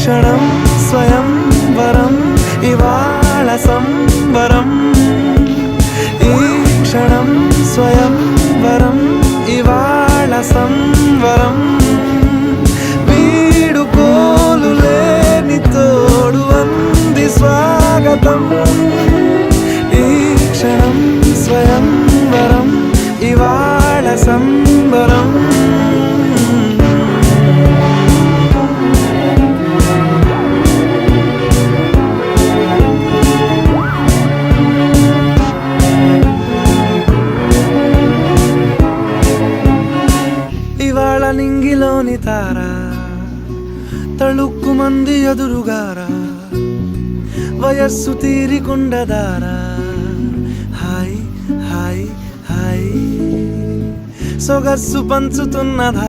క్షణం స్వయంవరం ఇవాళ సంబరం ఈ క్షణం స్వయంవరం ఇవాళ సంవరం వీడుకోలు లేని తోడు అంది స్వాగతం ఈ క్షణం స్వయంవరం ఇవాళ సంబరం ఇవాళ నింగిలోని తార తళుక్కు మంది ఎదురుగారా వయస్సు తీరికుండదారా హాయ్ హాయ్ హాయ్ సొగస్సు పంచుతున్నదా